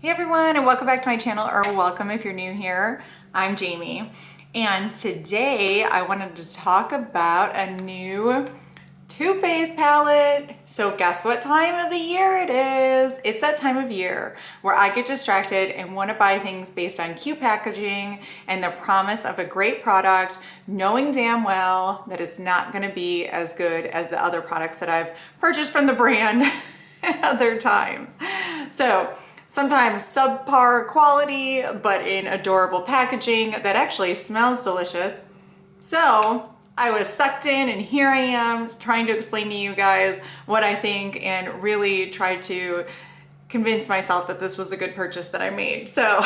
Hey everyone, and welcome back to my channel, or welcome if you're new here. I'm Jamie, and today I wanted to talk about a new Too Faced palette. So guess what time of the year it is? It's that time of year where I get distracted and want to buy things based on cute packaging and the promise of a great product, knowing damn well that it's not going to be as good as the other products that I've purchased from the brand at other times. So sometimes subpar quality, but in adorable packaging that actually smells delicious. So I was sucked in, and here I am trying to explain to you guys what I think and really try to convince myself that this was a good purchase that I made. So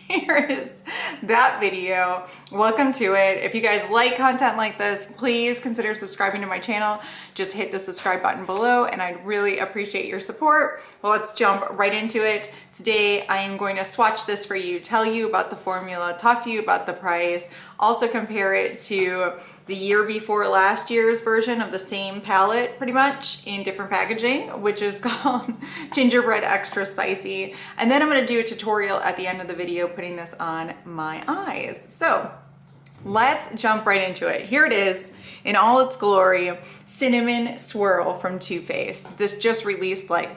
here is that video. Welcome to it. If you guys like content like this, please consider subscribing to my channel. Just hit the subscribe button below and I'd really appreciate your support. Well, let's jump right into it. Today I am going to swatch this for you, tell you about the formula, talk to you about the price, also compare it to the year before last year's version of the same palette, pretty much in different packaging, which is called Gingerbread Extra Spicy. And then I'm going to do a tutorial at the end of the video putting this on my eyes. So let's jump right into it. Here it is in all its glory, Cinnamon Swirl from Too Faced. This just released like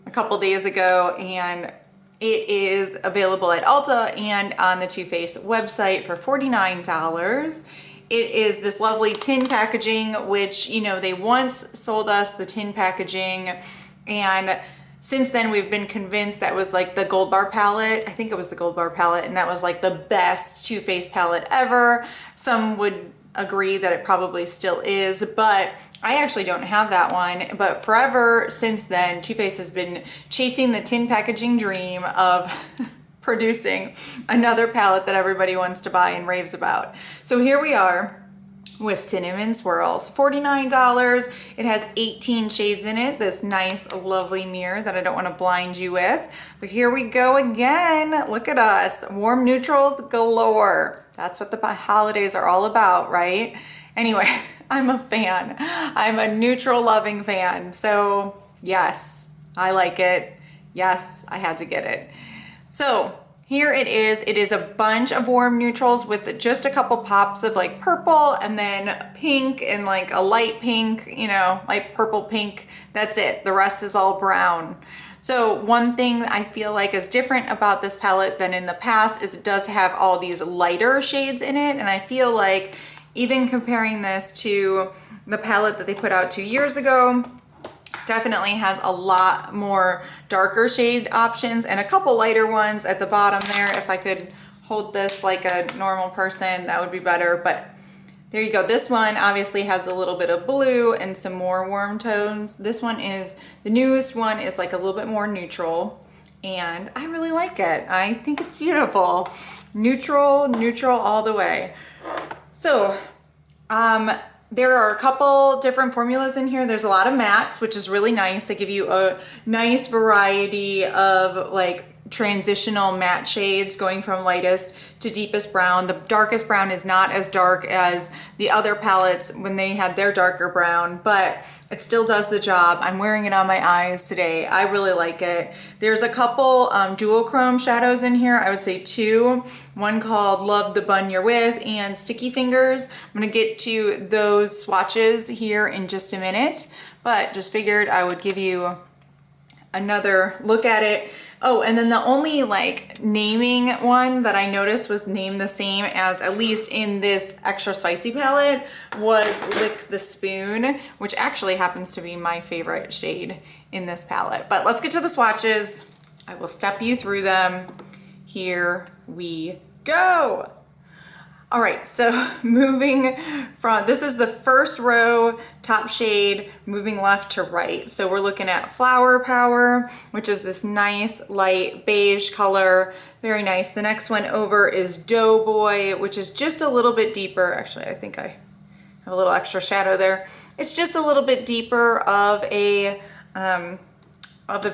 a couple days ago, and it is available at Ulta and on the Too Faced website for $49. It is this lovely tin packaging, which, you know, they once sold us the tin packaging, and since then we've been convinced that was like the Gold Bar palette. I think it was the Gold Bar palette, and that was like the best Too Faced palette ever. Some would agree that it probably still is, but I actually don't have that one. But forever since then, Too Faced has been chasing the tin packaging dream of producing another palette that everybody wants to buy and raves about. So here we are with Cinnamon Swirls, $49. It has 18 shades in it, this nice, lovely mirror that I don't want to blind you with. But here we go again. Look at us, warm neutrals galore. That's what the holidays are all about, right? Anyway, I'm a fan. I'm a neutral loving fan. So yes, I like it. Yes, I had to get it. So here it is. It is a bunch of warm neutrals with just a couple pops of like purple and then pink and like a light pink, you know, like purple pink. That's it. The rest is all brown. So one thing I feel like is different about this palette than in the past is it does have all these lighter shades in it. And I feel like even comparing this to the palette that they put out 2 years ago, definitely has a lot more darker shade options and a couple lighter ones at the bottom there. If I could hold this like a normal person, that would be better, but there you go. This one obviously has a little bit of blue and some more warm tones. This one is, the newest one is like a little bit more neutral, and I really like it. I think it's beautiful. Neutral, neutral all the way. So, there are a couple different formulas in here. There's a lot of mattes, which is really nice. They give you a nice variety of like transitional matte shades going from lightest to deepest brown. The darkest brown is not as dark as the other palettes when they had their darker brown, but it still does the job. I'm wearing it on my eyes today. I really like it. There's a couple dual chrome shadows in here. I would say two. One called Love the Bun You're With and Sticky Fingers. I'm gonna get to those swatches here in just a minute, but just figured I would give you another look at it. Oh, and then the only like naming one that I noticed was named the same as, at least in this extra spicy palette, was Lick the Spoon, which actually happens to be my favorite shade in this palette. But let's get to the swatches. I will step you through them. Here we go. All right, so moving from, this is the first row, top shade, moving left to right. So we're looking at Flower Power, which is this nice light beige color, very nice. The next one over is Doughboy, which is just a little bit deeper. Actually, I think I have a little extra shadow there. It's just a little bit deeper of a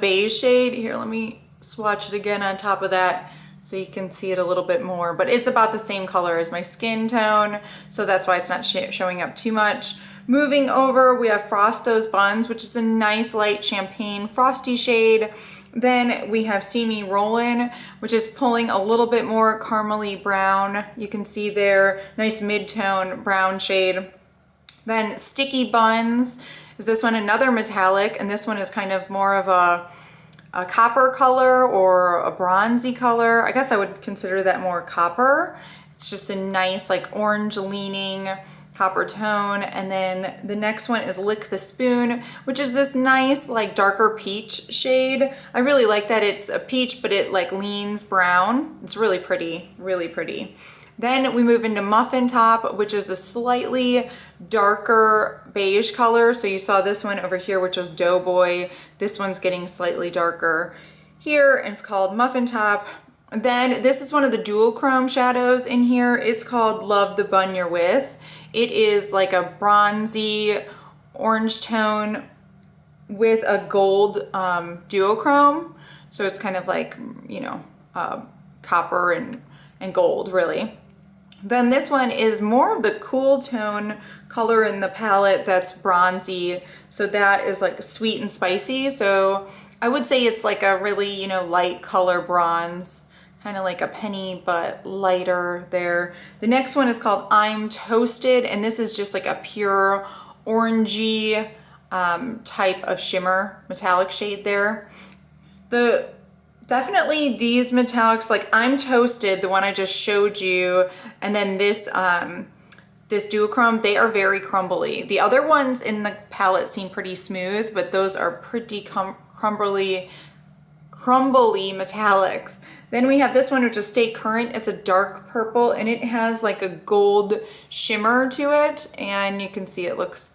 beige shade. Here, let me swatch it again on top of that, so you can see it a little bit more, but it's about the same color as my skin tone, so that's why it's not showing up too much. Moving over, we have Frost Those Buns, which is a nice light champagne frosty shade. Then we have See Me Rollin', which is pulling a little bit more caramely brown. You can see there, nice mid-tone brown shade. Then Sticky Buns is this one, another metallic, and this one is kind of more of a copper color or a bronzy color. I guess I would consider that more copper. It's just a nice like orange leaning copper tone. And then the next one is Lick the Spoon, which is this nice like darker peach shade. I really like that it's a peach, but it like leans brown. It's really pretty, really pretty. Then we move into Muffin Top, which is a slightly darker beige color. So you saw this one over here, which was Doughboy. This one's getting slightly darker here, and it's called Muffin Top. Then this is one of the dual chrome shadows in here. It's called Love the Bun You're With. It is like a bronzy orange tone with a gold duochrome. So it's kind of like, you know, copper and gold really. Then this one is more of the cool tone color in the palette that's bronzy. So that is like sweet and spicy. So I would say it's like a really, you know, light color bronze, kind of like a penny, but lighter there. The next one is called I'm Toasted, and this is just like a pure orangey type of shimmer metallic shade there. Definitely these metallics, like I'm Toasted, the one I just showed you, and then this this duochrome, they are very crumbly. The other ones in the palette seem pretty smooth, but those are pretty crumbly metallics. Then we have this one, which is Stay Current. It's a dark purple, and it has like a gold shimmer to it, and you can see it looks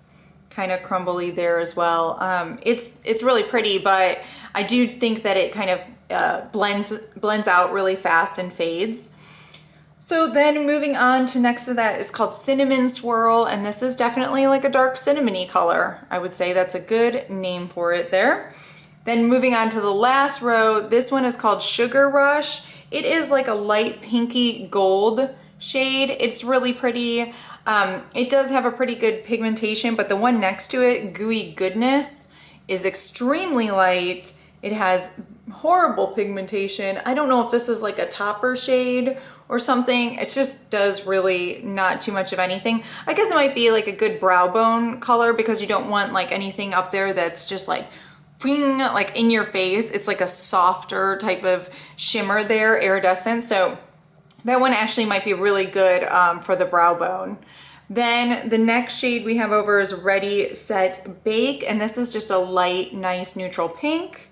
kind of crumbly there as well. It's really pretty, but I do think that it kind of blends out really fast and fades. So then moving on to next to that is called Cinnamon Swirl, and this is definitely like a dark cinnamony color. I would say that's a good name for it there. Then moving on to the last row, this one is called Sugar Rush. It is like a light pinky gold shade. It's really pretty. It does have a pretty good pigmentation, but the one next to it, Gooey Goodness, is extremely light. It has horrible pigmentation. I don't know if this is like a topper shade or something. It just does really not too much of anything. I guess it might be like a good brow bone color because you don't want like anything up there that's just like in your face. It's like a softer type of shimmer there, iridescent. So that one actually might be really good for the brow bone. Then the next shade we have over is Ready, Set, Bake, and this is just a light, nice neutral pink.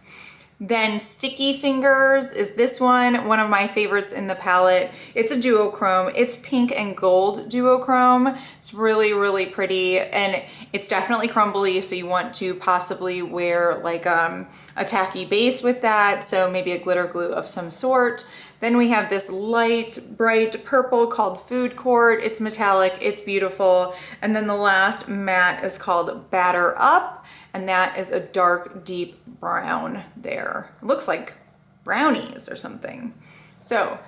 Then Sticky Fingers is this one of my favorites in the palette. It's a duochrome. It's pink and gold duochrome. It's really, really pretty, and it's definitely crumbly, so you want to possibly wear like a tacky base with that, so maybe a glitter glue of some sort. Then we have this light, bright purple called Food Court. It's metallic, it's beautiful. And then the last matte is called Batter Up, and that is a dark, deep brown there. It looks like brownies or something. So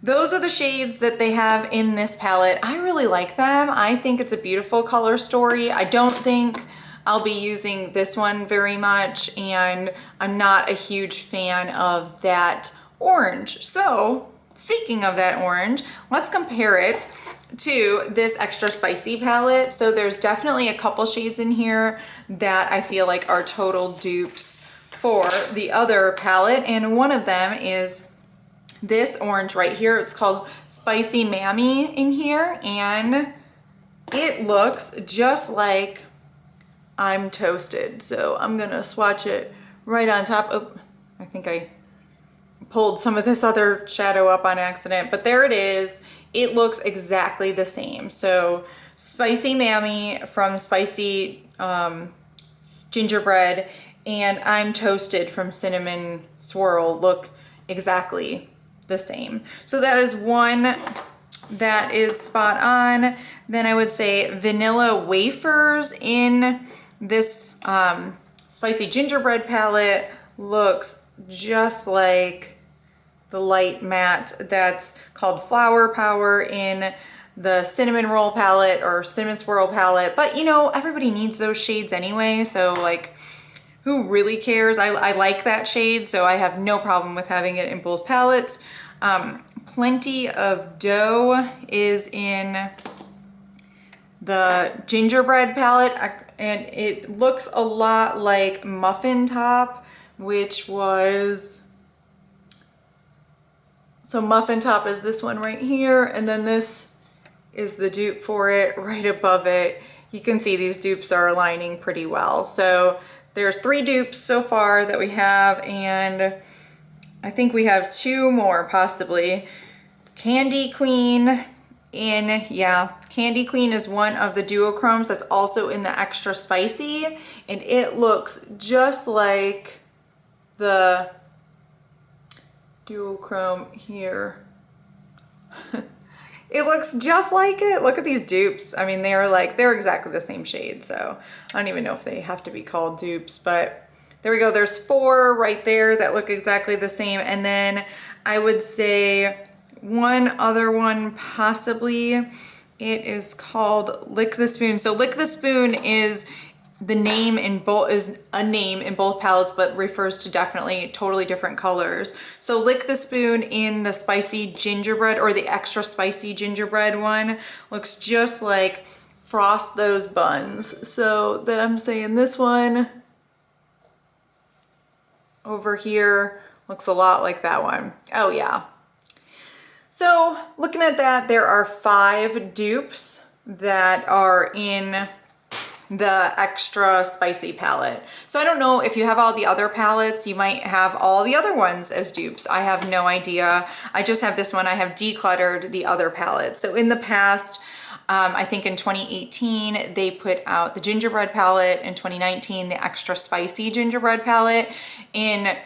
those are the shades that they have in this palette. I really like them. I think it's a beautiful color story. I don't think I'll be using this one very much, and I'm not a huge fan of that orange. So speaking of that orange, let's compare it to this extra spicy palette. So there's definitely a couple shades in here that I feel like are total dupes for the other palette, and one of them is this orange right here. It's called Spicy Mammy in here, and it looks just like I'm Toasted. So I'm gonna swatch it right on top. Oh, I think I pulled some of this other shadow up on accident, but there it is. It looks exactly the same. So Spicy Mammy from Spicy Gingerbread and I'm Toasted from Cinnamon Swirl look exactly the same. So that is one that is spot on. Then I would say Vanilla Wafers in this Spicy Gingerbread palette looks just like the light matte that's called Flower Power in the Cinnamon Roll palette or Cinnamon Swirl palette. But you know, everybody needs those shades anyway, so like who really cares? I like that shade, so I have no problem with having it in both palettes. Plenty of Dough is in the gingerbread palette, and it looks a lot like Muffin Top, which was, so Muffin Top is this one right here, and then this is the dupe for it right above it. You can see these dupes are aligning pretty well. So there's 3 dupes so far that we have, and I think we have 2 more possibly. Candy Queen Candy Queen is one of the duochromes that's also in the extra spicy, and it looks just like the duochrome here. It looks just like it. Look at these dupes. I mean, they're exactly the same shade, so I don't even know if they have to be called dupes, but there we go. There's 4 right there that look exactly the same, and then I would say one other one possibly. It is called Lick the Spoon. So Lick the Spoon is the name in both, is a name in both palettes, but refers to definitely totally different colors. So Lick the Spoon in the spicy gingerbread, or the extra spicy gingerbread one, looks just like Frost Those Buns. So then I'm saying this one over here looks a lot like that one. Oh yeah. So looking at that, there are 5 dupes that are in the extra spicy palette. So I don't know if you have all the other palettes, you might have all the other ones as dupes. I have no idea. I just have this one. I have decluttered the other palettes. So in the past, I think in 2018, they put out the gingerbread palette. In 2019, the extra spicy gingerbread palette. In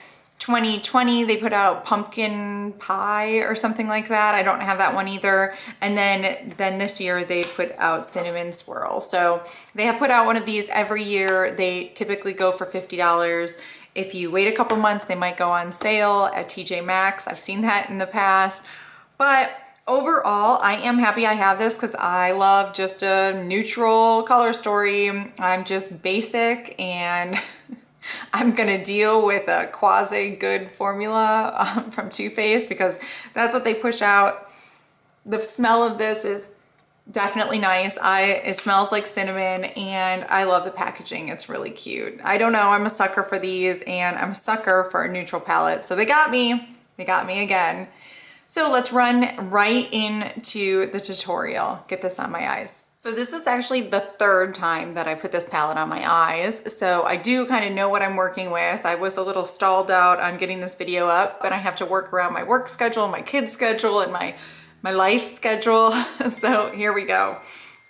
2020, they put out pumpkin pie or something like that. I don't have that one either. And then this year they put out cinnamon swirl. So they have put out one of these every year. They typically go for $50. If you wait a couple months, they might go on sale at TJ Maxx. I've seen that in the past. But overall, I am happy I have this because I love just a neutral color story. I'm just basic, and I'm gonna deal with a quasi good formula from Too Faced because that's what they push out. The smell of this is definitely nice. It smells like cinnamon, and I love the packaging. It's really cute. I don't know, I'm a sucker for these, and I'm a sucker for a neutral palette. So they got me again. So let's run right into the tutorial. Get this on my eyes. So this is actually the 3rd time that I put this palette on my eyes. So I do kind of know what I'm working with. I was a little stalled out on getting this video up, but I have to work around my work schedule, my kids' schedule, and my life schedule. So here we go.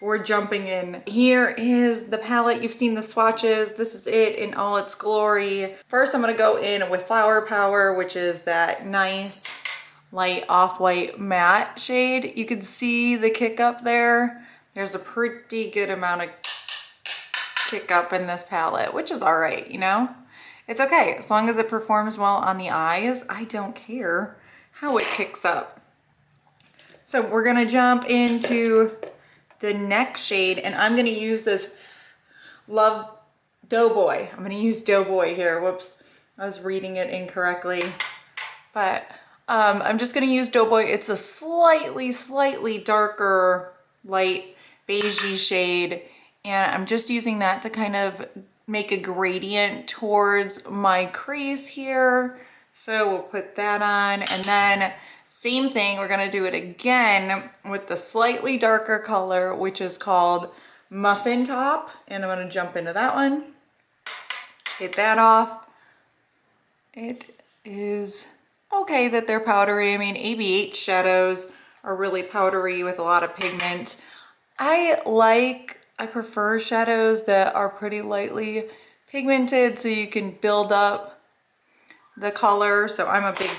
We're jumping in. Here is the palette. You've seen the swatches. This is it in all its glory. First, I'm gonna go in with Flower Power, which is that nice light off-white matte shade. You can see the kick up there. There's a pretty good amount of kick up in this palette, which is all right, you know? It's okay, as long as it performs well on the eyes, I don't care how it kicks up. So we're gonna jump into the next shade, and I'm gonna use this Love Doughboy. I'm gonna use Doughboy here. Whoops, I was reading it incorrectly. But I'm just gonna use Doughboy. It's a slightly darker, light beigey shade, and I'm just using that to kind of make a gradient towards my crease here. So we'll put that on, and then same thing, we're gonna do it again with the slightly darker color, which is called Muffin Top, and I'm gonna jump into that one, hit that off. It is okay that they're powdery. I mean, ABH shadows are really powdery with a lot of pigment. I prefer shadows that are pretty lightly pigmented so you can build up the color. So I'm a big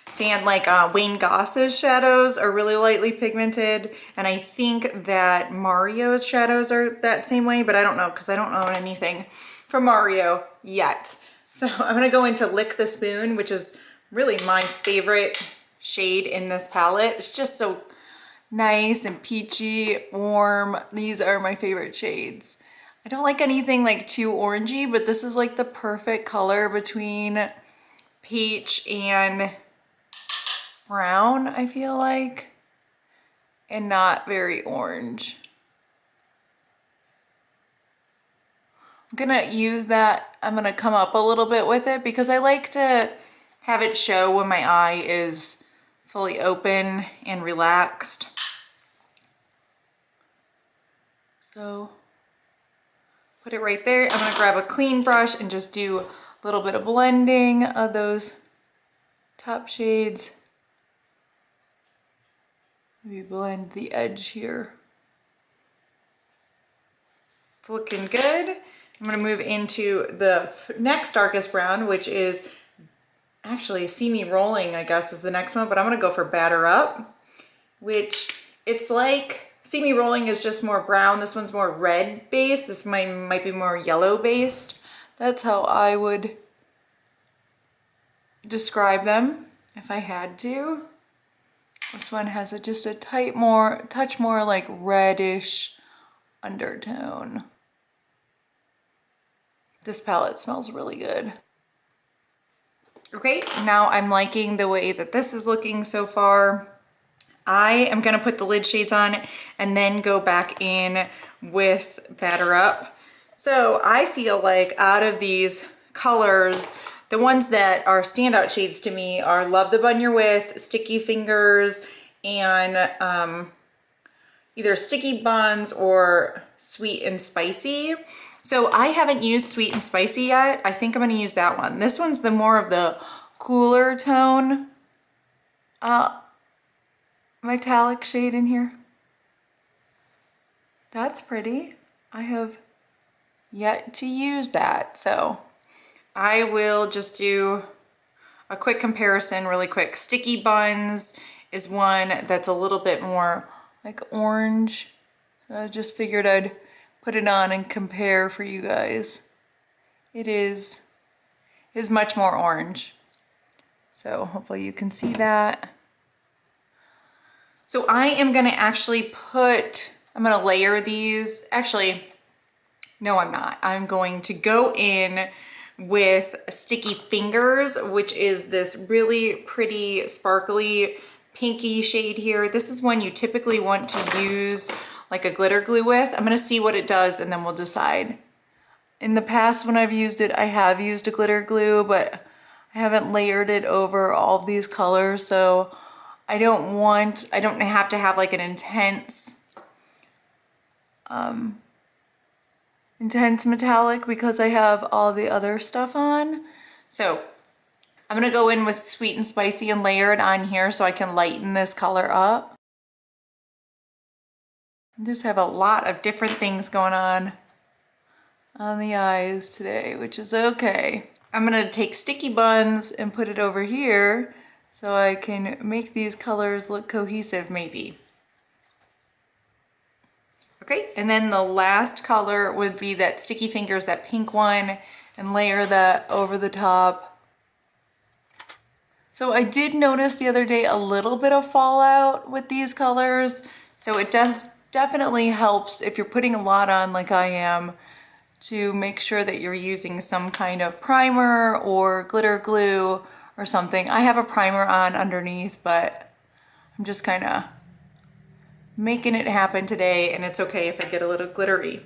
fan, like Wayne Goss's shadows are really lightly pigmented, and I think that Mario's shadows are that same way, but I don't know because I don't own anything from Mario yet. So I'm gonna go into Lick the Spoon, which is really my favorite shade in this palette. It's just so nice and peachy, warm. These are my favorite shades. I don't like anything like too orangey, but this is like the perfect color between peach and brown, I feel like, and not very orange. I'm gonna use that, I'm gonna come up a little bit with it because I like to have it show when my eye is fully open and relaxed. So put it right there. I'm gonna grab a clean brush and just do a little bit of blending of those top shades. Maybe blend the edge here. It's looking good. I'm gonna move into the next darkest brown, which is actually See Me Rolling, I guess is the next one, but I'm gonna go for Batter Up, which it's like See Me Rolling is just more brown. This one's more red based. This might be more yellow based. That's how I would describe them if I had to. This one has just a touch more like reddish undertone. This palette smells really good. Okay, now I'm liking the way that this is looking so far. I am gonna put the lid shades on and then go back in with Batter Up. So I feel like out of these colors, the ones that are standout shades to me are Love the Bun You're With, Sticky Fingers, and either Sticky Buns or Sweet and Spicy. So I haven't used Sweet and Spicy yet. I think I'm gonna use that one. This one's the more of the cooler tone metallic shade in here. That's pretty. I have yet to use that, so I will just do a quick comparison really quick. Sticky Buns is one that's a little bit more like orange. So I just figured I'd put it on and compare for you guys. It is much more orange. So hopefully you can see that. So I am gonna actually I'm gonna layer these. Actually, no, I'm not. I'm going to go in with Sticky Fingers, which is this really pretty sparkly pinky shade here. This is one you typically want to use like a glitter glue with. I'm gonna see what it does and then we'll decide. In the past when I've used it, I have used a glitter glue, but I haven't layered it over all of these colors, so I don't have to have like an intense metallic because I have all the other stuff on. So I'm gonna go in with Sweet and Spicy and layer it on here so I can lighten this color up. I just have a lot of different things going on the eyes today, which is okay. I'm gonna take Sticky Buns and put it over here so I can make these colors look cohesive maybe. Okay, and then the last color would be that Sticky Fingers, that pink one, and layer that over the top. So I did notice the other day a little bit of fallout with these colors. So it definitely helps if you're putting a lot on like I am to make sure that you're using some kind of primer or glitter glue or something. I have a primer on underneath, but I'm just kind of making it happen today, and it's okay if I get a little glittery.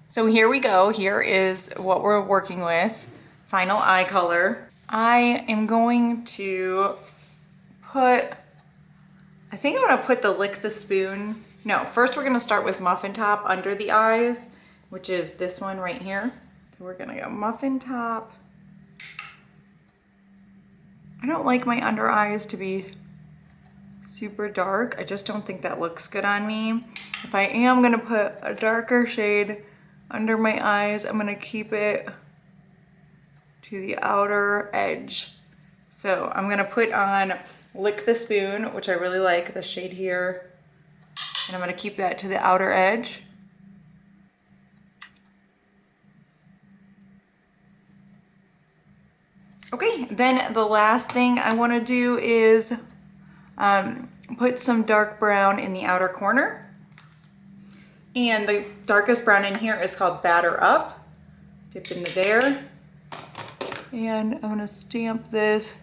So here we go. Here is what we're working with. Final eye color. I am going to I think I'm gonna put the Lick the Spoon. No, first we're gonna start with Muffin Top under the eyes, which is this one right here. So we're gonna go Muffin Top. I don't like my under eyes to be super dark. I just don't think that looks good on me. If I am gonna put a darker shade under my eyes, I'm gonna keep it to the outer edge. So I'm gonna put on Lick the Spoon, which I really like, the shade here. And I'm gonna keep that to the outer edge. Okay, then the last thing I wanna do is put some dark brown in the outer corner. And the darkest brown in here is called Batter Up. Dip into there. And I'm gonna stamp this,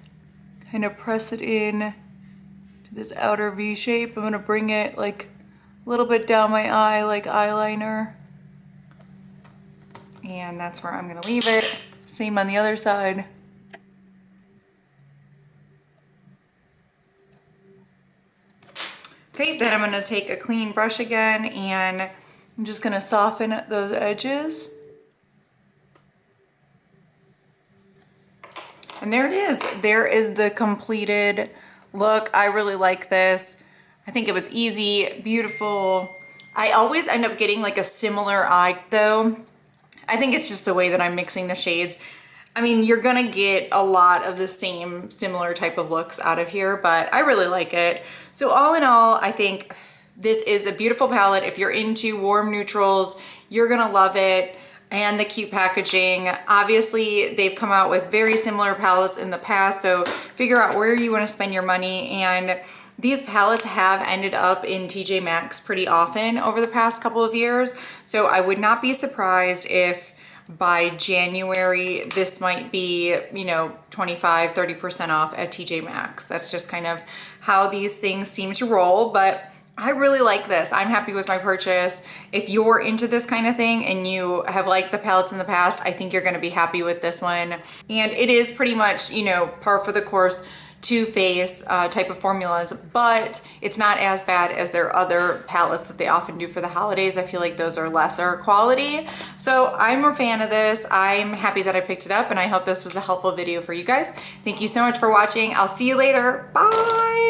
kind of press it in to this outer V shape. I'm gonna bring it like a little bit down my eye like eyeliner. And that's where I'm gonna leave it. Same on the other side. Okay, then I'm gonna take a clean brush again and I'm just gonna soften those edges. And there it is. There is the completed look. I really like this. I think it was easy, beautiful. I always end up getting like a similar eye though. I think it's just the way that I'm mixing the shades. I mean, you're gonna get a lot of the same similar type of looks out of here, but I really like it. So all in all, I think this is a beautiful palette. If you're into warm neutrals, you're gonna love it. And the cute packaging. Obviously, they've come out with very similar palettes in the past, so figure out where you wanna spend your money. And these palettes have ended up in TJ Maxx pretty often over the past couple of years. So I would not be surprised if by January, this might be, you know, 25, 30% off at TJ Maxx. That's just kind of how these things seem to roll, but I really like this. I'm happy with my purchase. If you're into this kind of thing and you have liked the palettes in the past, I think you're gonna be happy with this one. And it is pretty much, you know, par for the course Too Faced type of formulas, but it's not as bad as their other palettes that they often do for the holidays. I feel like those are lesser quality. So I'm a fan of this. I'm happy that I picked it up and I hope this was a helpful video for you guys. Thank you so much for watching. I'll see you later. Bye.